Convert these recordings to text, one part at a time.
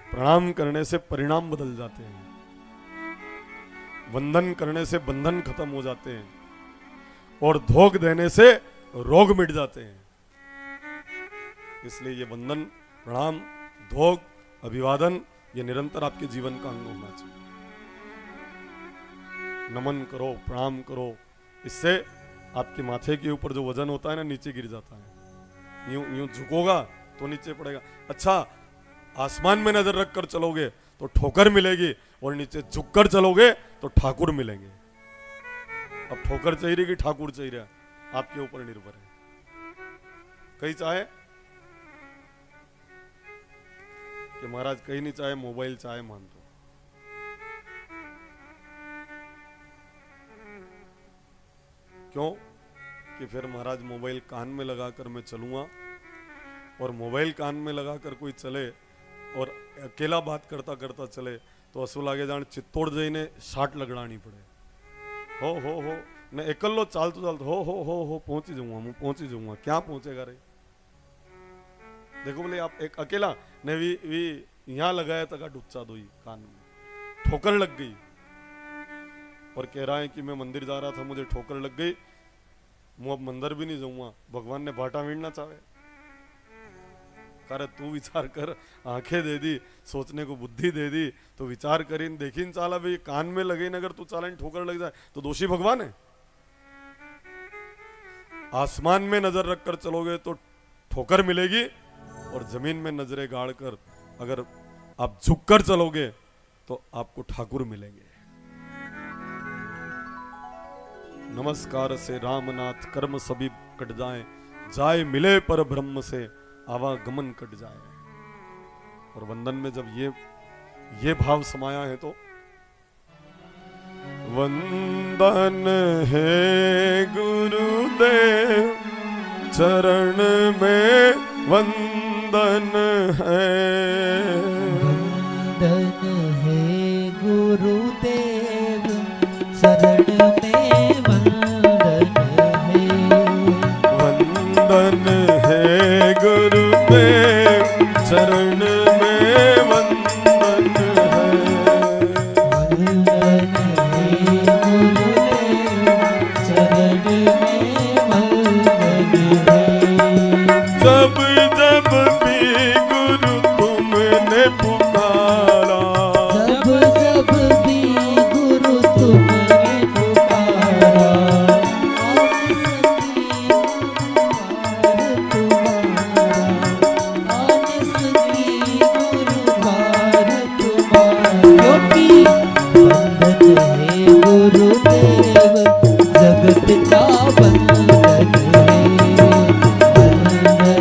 प्रणाम करने से परिणाम बदल जाते हैं, वंदन करने से बंधन खत्म हो जाते हैं, और धोख देने से रोग मिट जाते हैं। इसलिए ये वंदन, प्रणाम, धोख, अभिवादन ये निरंतर आपके जीवन का अंग होना चाहिए। नमन करो, प्रणाम करो, इससे आपके माथे के ऊपर जो वजन होता है ना नीचे गिर जाता है। यूं यूं झुकोगा तो नीचे पड़ेगा। अच्छा, आसमान में नजर रख कर चलोगे तो ठोकर मिलेगी, और नीचे झुककर चलोगे तो ठाकुर मिलेंगे। अब ठोकर चाहिए कि ठाकुर चाहिए, आपके ऊपर निर्भर है। कहीं चाहे कि महाराज, कहीं नहीं चाहे मोबाइल चाहे मान दो, क्यों कि फिर महाराज मोबाइल कान में लगाकर मैं चलूंगा, और मोबाइल कान में लगाकर कोई चले और अकेला बात करता करता चले तो असु लागे जान चित्तौड़ जईने शाट लगड़ानी पड़े। हो ने एकल्लो चालतो चालतो हो पहुंची जाऊंगा, मैं पहुंची जाऊंगा। क्या पहुंचेगा रे? देखो बोले आप एक अकेला ने वी यहाँ लगाया तक डुच्चा दो कान में, ठोकर लग गई, और कह रहा है कि मैं मंदिर जा रहा था, मुझे ठोकर लग गई, मैं अब मंदिर भी नहीं जाऊंगा। भगवान ने भाटा मीड़ना चाहे, करे तू विचार कर, आंखें दे दी, सोचने को बुद्धि दे दी, तो विचार करीन देखीन चाला भाई, कान में लगे अगर तू चाला ठोकर लग जाए तो दोषी भगवान है। आसमान में नजर रखकर चलोगे तो ठोकर मिलेगी, और जमीन में नजरें गाड़कर अगर आप झुककर चलोगे तो आपको ठाकुर मिलेंगे। नमस्कार से रामनाथ कर्म सभी कट जाए, जाए मिले पर ब्रह्म से आवागमन कट जाए। और वंदन में जब ये भाव समाया है तो वंदन है गुरुदेव चरण में वंदन है, वंदन है गुरुदेव चरण में वंदन है, वंदन है गुरुदेव चरण में वंदन है, वंदन है गुरुदेव चरण में वंदन है। जब जब भी गुरु तुमने पुकारा, जब जब भी गुरु तुमने पुकारा, आने सकी गुरुद्वार तुम्हारा, क्योंकि वंदन है गुरुदेव जगत का बंधन है, वंदन है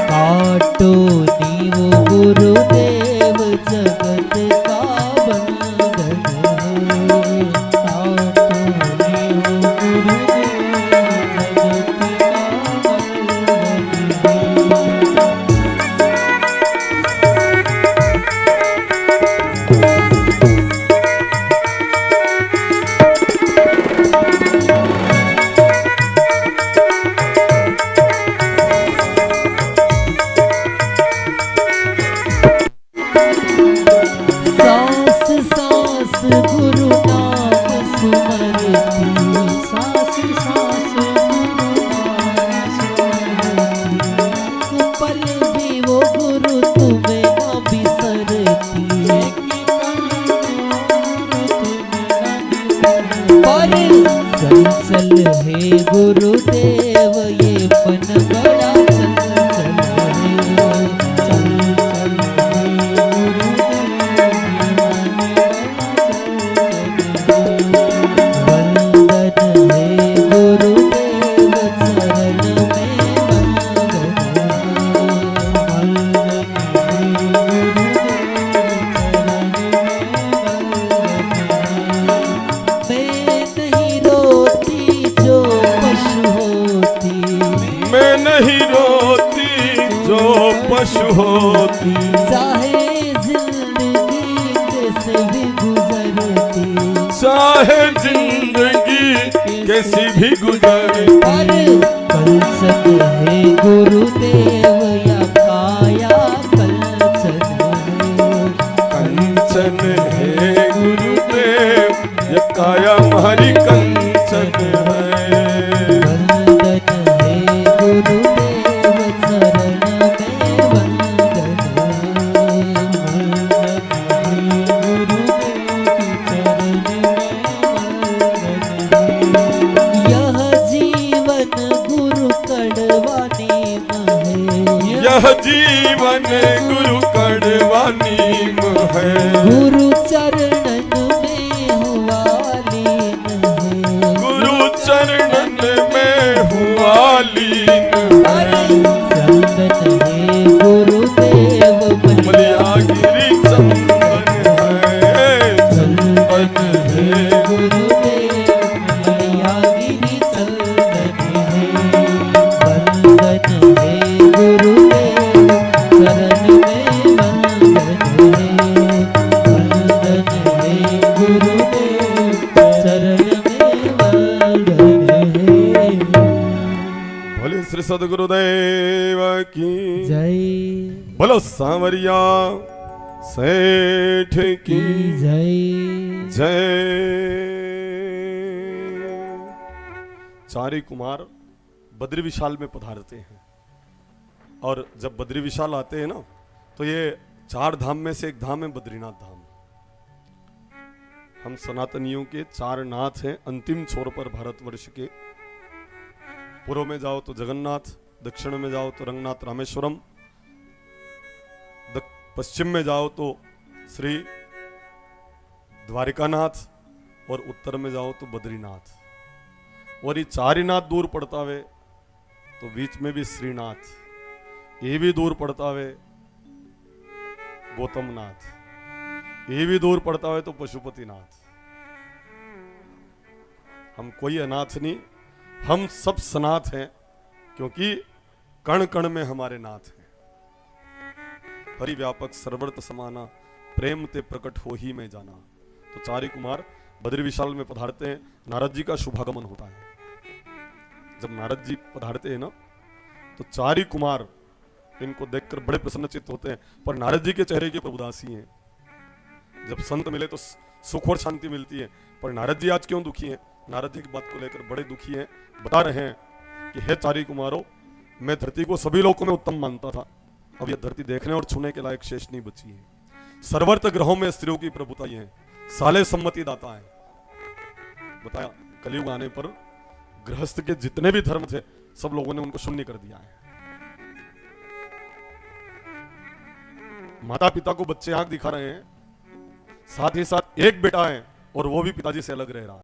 काटो नीव गुरुदेव जगत का बंधन है, काटो नीव गुरुदेव जगत का बंधन सांस सांस गुरु नाम सुमरती, सांस सांस गुरु नाम सुमरती, पल भी वो गुरु तुम्हें न बिसरती, पर चंचल है गुरुदेव ये मन बड़ा चंचल है, चंचल वंदन है गुरुदेव चरण में वंदन है, वंदन है गुरुदेव चरण में वंदन है। मैं नहीं रोती जो पशु होती, मैं नहीं रोती जो पशु होती, चाहे जिंदगी कैसे भी गुजरती, चाहे जिंदगी कैसी भी गुजरे, पर कलसन है गुरुदेव या काया कलसन है। कंचन है गुरुदेव ये काया हमारी कंचन है। वंदन है गुरुदेव शरण में वंदन है। यह जीवन गुरु कड़वानी है। यह जीवन गुरु कड़वानी है। गुरु चरणन में हुआ लीन है। गुरु चरणन में हुआ लीन है। चंदन है गुरुदेव मलयागिरी चंदन है। चंदन है गुरुदेव मलयागिरी चंदन है। वंदन है गुरुदेव शरण में वंदन है। वंदन है गुरुदेव शरण में वंदन है। भोले श्री सदगुरुदेव की जय बोलो सांवरिया सेठ की जय। जय। चारी कुमार बद्री विशाल में पधारते हैं और जब बद्री विशाल आते हैं ना तो ये 4 धाम में से एक धाम है बद्रीनाथ धाम। हम सनातनियों के 4 नाथ हैं अंतिम छोर पर भारतवर्ष के। पूर्व में जाओ तो जगन्नाथ, दक्षिण में जाओ तो रंगनाथ रामेश्वरम, पश्चिम में जाओ तो श्री द्वारिकानाथ और उत्तर में जाओ तो बद्रीनाथ। और ये 4 ही नाथ दूर पड़ता है तो बीच में भी श्रीनाथ, ये भी दूर पड़ता है गौतमनाथ, ये भी दूर पड़ता है तो पशुपतिनाथ। हम कोई अनाथ नहीं, हम सब सनाथ हैं क्योंकि कण कण में हमारे नाथ हैं। हरि व्यापक सर्वत्र समाना प्रेम ते प्रकट हो ही में जाना। तो 4 ही कुमार बद्री विशाल में पधारते हैं। नारद जी का शुभागमन होता है। जब नारद जी पधारते हैं ना तो 4 ही कुमार इनको देखकर बड़े प्रसन्नचित्त होते हैं, पर नारद जी के चेहरे की प्रभुदासी हैं। जब संत मिले तो सुख और शांति मिलती है, पर नारद जी आज क्यों दुखी हैं? नारद जी की बात को लेकर बड़े दुखी हैं। बता रहे हैं कि हे 4 ही कुमारों, मैं धरती को सभी लोगों में उत्तम मानता था, अब यह धरती देखने और छूने के लायक शेष नहीं बची है। सर्वत्र ग्रहों में स्त्रियों की प्रभुता है, साले सम्मति दाता है। बताया कलयुग आने पर गृहस्थ के जितने भी धर्म थे सब लोगों ने उनको शून्य कर दिया है। माता पिता को बच्चे आंख दिखा रहे हैं, साथ ही साथ एक बेटा है और वो भी पिताजी से अलग रह रहा है।